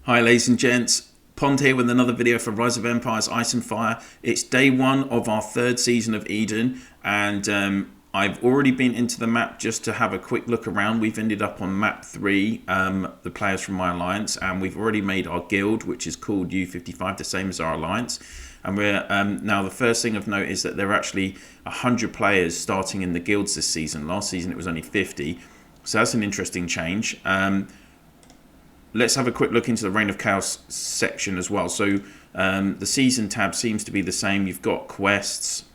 Hi ladies and gents, Pond here with another video for Rise of Empires Ice and Fire. It's day one of our third season of Eden, and I've already been into the map just to have a quick look around. We've ended up on map 3, the players from my alliance, and we've already made our guild, which is called U55, the same as our alliance. And we're now the first thing of note is that there are actually 100 players starting in the guilds this season. Last season it was only 50, so that's an interesting change. Let's have a quick look into the Reign of Chaos section as well. So the season tab seems to be the same. You've got quests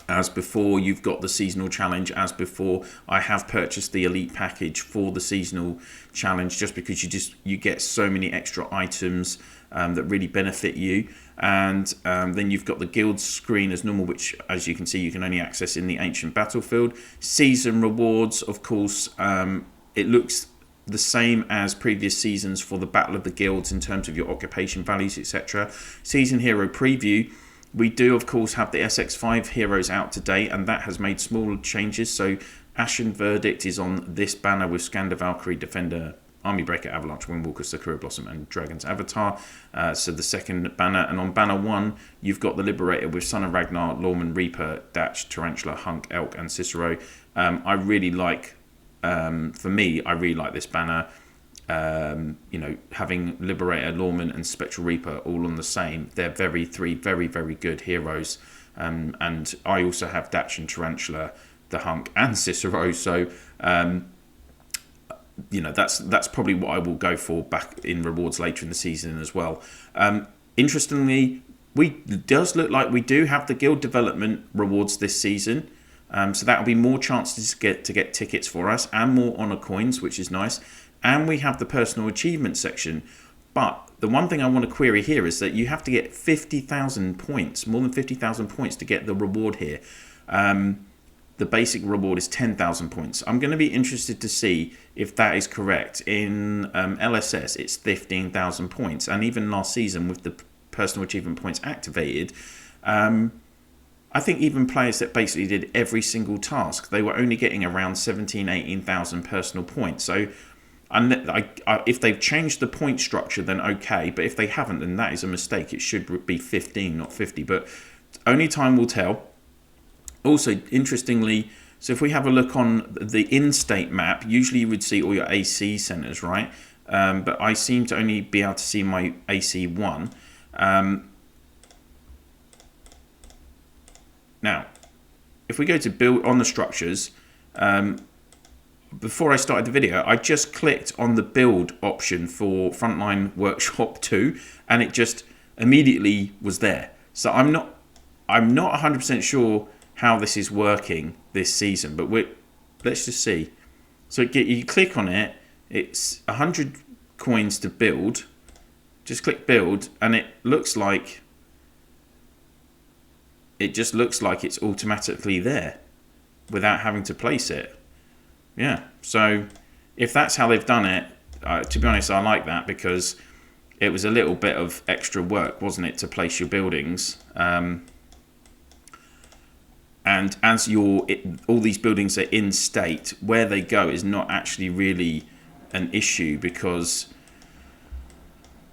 as before. You've got the seasonal challenge as before. I have purchased the elite package for the seasonal challenge just because you get so many extra items that really benefit you. And then you've got the guild screen as normal, which as you can see you can only access in the ancient battlefield. Season rewards, of course, it looks the same as previous seasons for the Battle of the Guilds in terms of your occupation values, etc. Season hero preview, we do of course have the SX5 heroes out today, and that has made small changes. So Ashen Verdict is on this banner with Scander, Valkyrie, Defender, Army Breaker, Avalanche, Windwalker, Sakura Blossom and Dragon's Avatar. So the second banner, and on banner 1 you've got the Liberator with Son of Ragnar, Lawman, Reaper, Datch, Tarantula, Hunk, Elk and Cicero. I really like for me, I really like this banner. You know, having Liberator, Lawman and Spectral Reaper all on the same, they're three very good heroes. And I also have Datch and Tarantula, the Hunk and Cicero, so you know, that's probably what I will go for back in rewards later in the season as well. Interestingly, it does look like we do have the guild development rewards this season. So that'll be more chances to get tickets for us and more honor coins, which is nice. And we have the personal achievement section. But the one thing I want to query here is that you have to get 50,000 points, more than 50,000 points to get the reward here. The basic reward is 10,000 points. I'm going to be interested to see if that is correct. In LSS, it's 15,000 points. And even last season with the personal achievement points activated, I think even players that basically did every single task, they were only getting around 18,000 personal points. So if they've changed the point structure, then okay. But if they haven't, then that is a mistake. It should be 15, not 50. But only time will tell. Also, interestingly, so if we have a look on the in-state map, usually you would see all your AC centers, right? But I seem to only be able to see my AC1. Now, if we go to build on the structures, before I started the video, I just clicked on the build option for Frontline Workshop 2, and it just immediately was there. So I'm not 100% sure how this is working this season, but let's just see. So you click on it, it's 100 coins to build. Just click build, and it just looks like it's automatically there without having to place it. Yeah, so if that's how they've done it, to be honest, I like that, because it was a little bit of extra work, wasn't it, to place your buildings. And as all these buildings are in state, where they go is not actually really an issue, because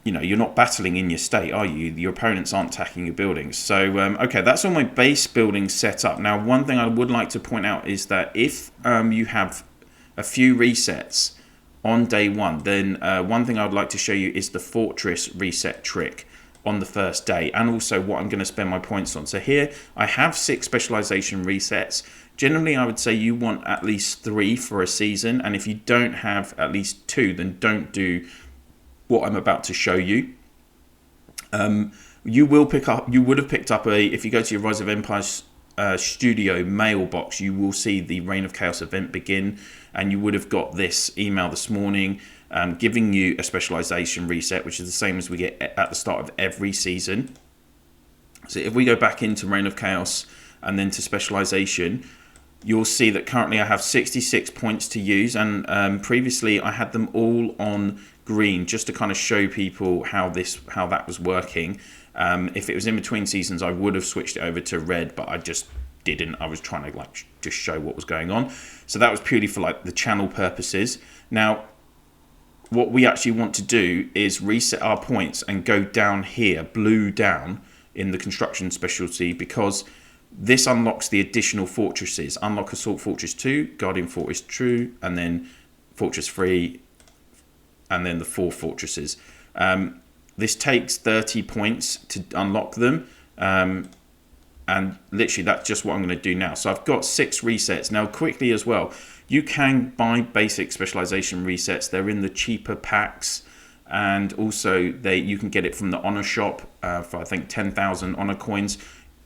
you know, you're not battling in your state, are you? Your opponents aren't attacking your buildings. So, okay, that's all my base buildings set up. Now, one thing I would like to point out is that if you have a few resets on day one, then one thing I'd like to show you is the fortress reset trick on the first day, and also what I'm going to spend my points on. So here, I have 6 specialization resets. Generally, I would say you want at least 3 for a season, and if you don't have at least 2, then don't do what I'm about to show you. You would have picked up if you go to your Rise of Empires studio mailbox, you will see the Reign of Chaos event begin, and you would have got this email this morning giving you a specialization reset, which is the same as we get at the start of every season. So if we go back into Reign of Chaos and then to specialization, you'll see that currently I have 66 points to use, and previously I had them all on green, just to kind of show people how that was working. If it was in between seasons, I would have switched it over to red, but I just didn't. I was trying to just show what was going on. So that was purely for the channel purposes. Now, what we actually want to do is reset our points and go down here, blue down, in the construction specialty, because this unlocks the additional fortresses. Unlock Assault Fortress 2, Guardian Fortress 2, and then Fortress 3, and then the 4 fortresses. This takes 30 points to unlock them. And literally that's just what I'm going to do now. So I've got 6 resets. Now quickly as well, you can buy basic specialization resets. They're in the cheaper packs, and also you can get it from the honor shop for I think 10,000 honor coins.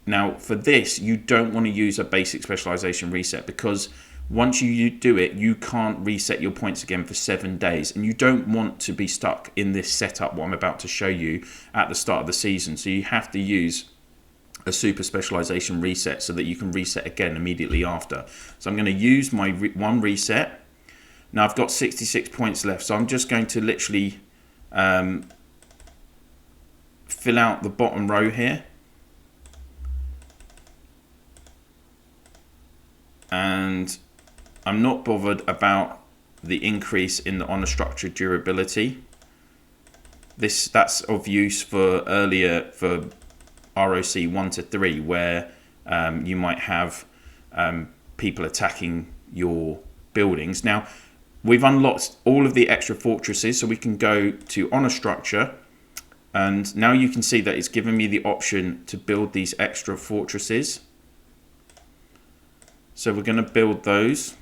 Now for this, you don't want to use a basic specialization reset, because once you do it, you can't reset your points again for 7 days, and you don't want to be stuck in this setup what I'm about to show you at the start of the season. So you have to use a super specialization reset so that you can reset again immediately after. So I'm going to use my one reset. Now I've got 66 points left, so I'm just going to literally fill out the bottom row here, and I'm not bothered about the increase in the honor structure durability. That's of use for earlier, for ROC 1 to 3, where you might have people attacking your buildings. Now we've unlocked all of the extra fortresses, so we can go to honor structure, and now you can see that it's given me the option to build these extra fortresses. So we're going to build those,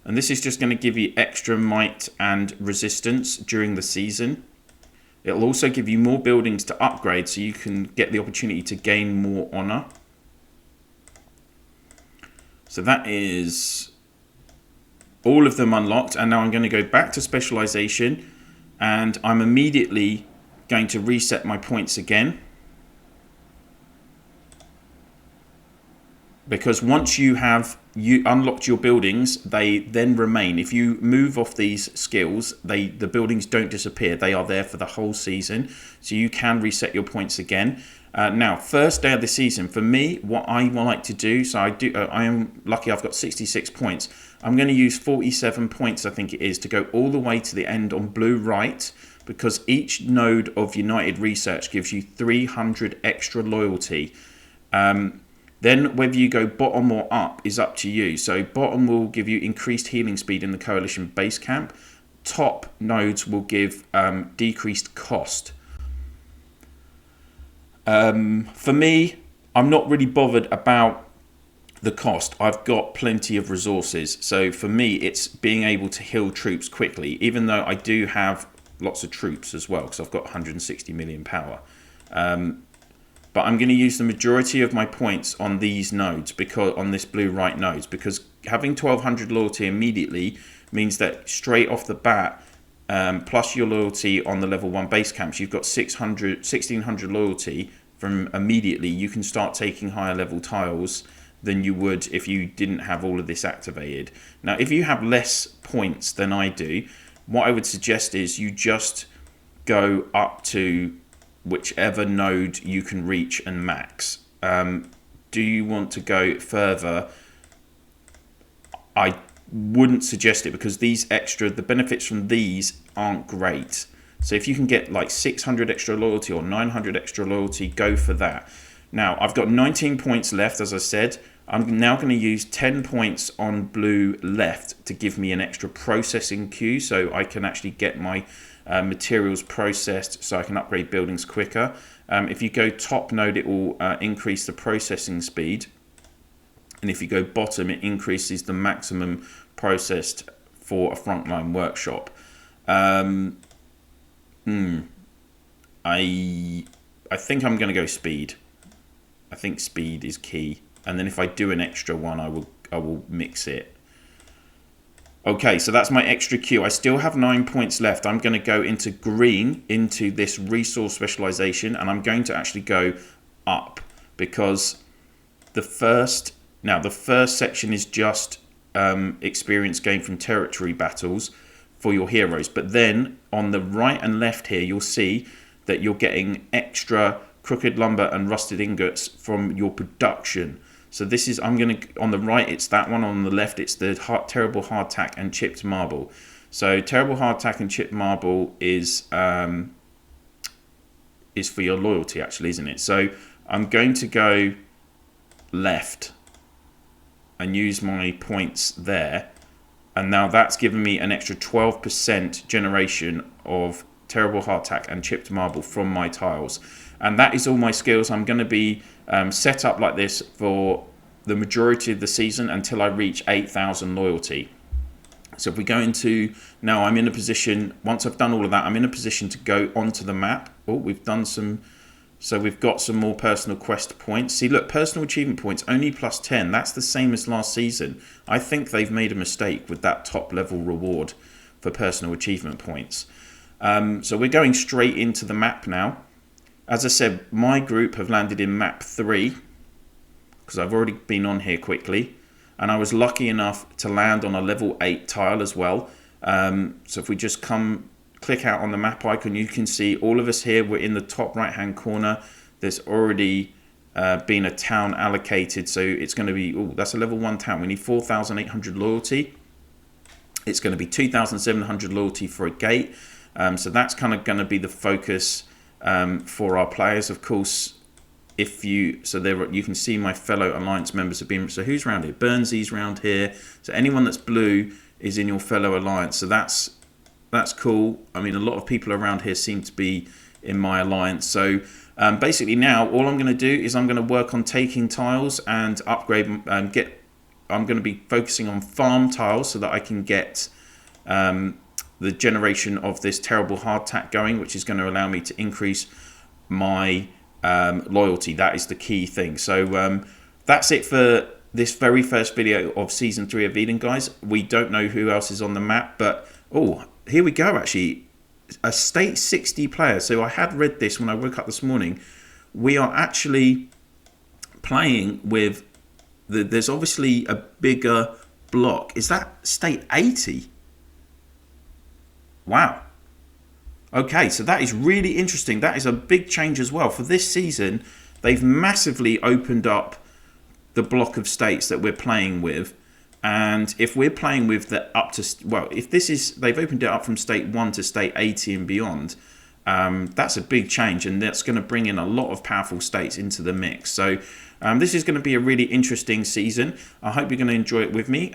and this is just going to give you extra might and resistance during the season. It'll also give you more buildings to upgrade, so you can get the opportunity to gain more honor. So that is all of them unlocked, and now I'm going to go back to specialization, and I'm immediately going to reset my points again. Because once you unlocked your buildings, they then remain. If you move off these skills, the buildings don't disappear. They are there for the whole season, so you can reset your points again. Now, first day of the season, for me, what I like to do, so I am lucky I've got 66 points. I'm going to use 47 points, I think it is, to go all the way to the end on blue right, because each node of United Research gives you 300 extra loyalty. Then whether you go bottom or up is up to you. So bottom will give you increased healing speed in the coalition base camp. Top nodes will give decreased cost. For me, I'm not really bothered about the cost. I've got plenty of resources. So for me, it's being able to heal troops quickly, even though I do have lots of troops as well, because I've got 160 million power. But I'm going to use the majority of my points on these nodes, because on this blue right nodes, because having 1200 loyalty immediately means that straight off the bat, plus your loyalty on the level 1 base camps, you've got 1600 loyalty from immediately. You can start taking higher level tiles than you would if you didn't have all of this activated. Now, if you have less points than I do, what I would suggest is you just go up to whichever node you can reach and max. Do you want to go further? I wouldn't suggest it, because the benefits from these aren't great. So if you can get like 600 extra loyalty or 900 extra loyalty, go for that. Now I've got 19 points left, as I said. I'm now going to use 10 points on blue left to give me an extra processing queue, so I can actually get my materials processed, so I can upgrade buildings quicker. If you go top node, it will increase the processing speed, and if you go bottom, it increases the maximum processed for a frontline workshop. I think I'm going to go speed. I think speed is key, and then if I do an extra one, I will mix it. Okay, so that's my extra queue. I still have 9 points left. I'm going to go into green, into this resource specialization, and I'm going to actually go up, because the first section is just experience gained from territory battles for your heroes. But then on the right and left here, you'll see that you're getting extra crooked lumber and rusted ingots from your production. So this is, on the right, it's that one. On the left, it's the terrible hardtack and chipped marble. So terrible hardtack and chipped marble is for your loyalty, actually, isn't it? So I'm going to go left and use my points there, and now that's given me an extra 12% generation of terrible hardtack and chipped marble from my tiles. And that is all my skills. I'm going to be set up like this for the majority of the season until I reach 8,000 loyalty. So if we go into, now I'm in a position, once I've done all of that, I'm in a position to go onto the map. Oh, we've done some, so we've got some more personal quest points. See, look, personal achievement points, only plus 10. That's the same as last season. I think they've made a mistake with that top level reward for personal achievement points. So we're going straight into the map now. As I said, my group have landed in map 3 because I've already been on here quickly. And I was lucky enough to land on a level 8 tile as well. So if we just click out on the map icon, you can see all of us here. We're in the top right hand corner. There's already been a town allocated. So it's going to be, oh, that's a level 1 town. We need 4,800 loyalty. It's going to be 2,700 loyalty for a gate. So that's kind of going to be the focus for our players. Of course, so there you can see my fellow alliance members have been, so who's around here? Burnsy's around here. So anyone that's blue is in your fellow alliance. So that's cool. I mean, a lot of people around here seem to be in my alliance. So basically now all I'm going to do is I'm going to work on taking tiles and upgrade and I'm going to be focusing on farm tiles so that I can get the generation of this terrible hardtack going, which is going to allow me to increase my loyalty. That is the key thing. So that's it for this very first video of season 3 of Eden, guys. We don't know who else is on the map, but oh, here we go. Actually, a state 60 player. So I had read this when I woke up this morning. We are actually playing with there's obviously a bigger block. Is that state 80? Wow. Okay, so that is really interesting. That is a big change as well. For this season, they've massively opened up the block of states that we're playing with. And if we're playing with the up to, well, if this is, they've opened it up from state 1 to state 80 and beyond, that's a big change. And that's going to bring in a lot of powerful states into the mix. So this is going to be a really interesting season. I hope you're going to enjoy it with me.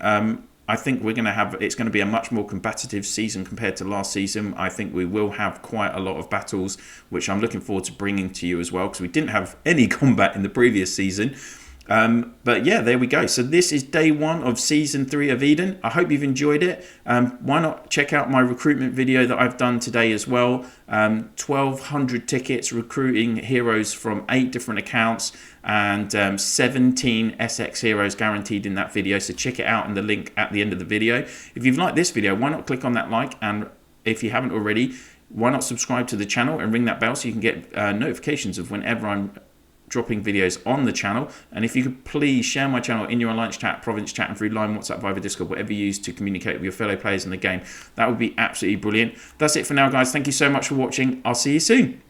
I think we're going to have, it's going to be a much more competitive season compared to last season. I think we will have quite a lot of battles, which I'm looking forward to bringing to you as well, because we didn't have any combat in the previous season. But yeah, there we go. So this is day 1 of season 3 of Eden. I hope you've enjoyed it. Why not check out my recruitment video that I've done today as well. 1,200 tickets, recruiting heroes from 8 different accounts, and 17 SX heroes guaranteed in that video. So check it out in the link at the end of the video. If you've liked this video, why not click on that like, and if you haven't already, why not subscribe to the channel and ring that bell so you can get notifications of whenever I'm dropping videos on the channel. And if you could please share my channel in your alliance chat, province chat, and through line, WhatsApp, Viber, Discord, whatever you use to communicate with your fellow players in the game, that would be absolutely brilliant. That's it for now, guys. Thank you so much for watching. I'll see you soon.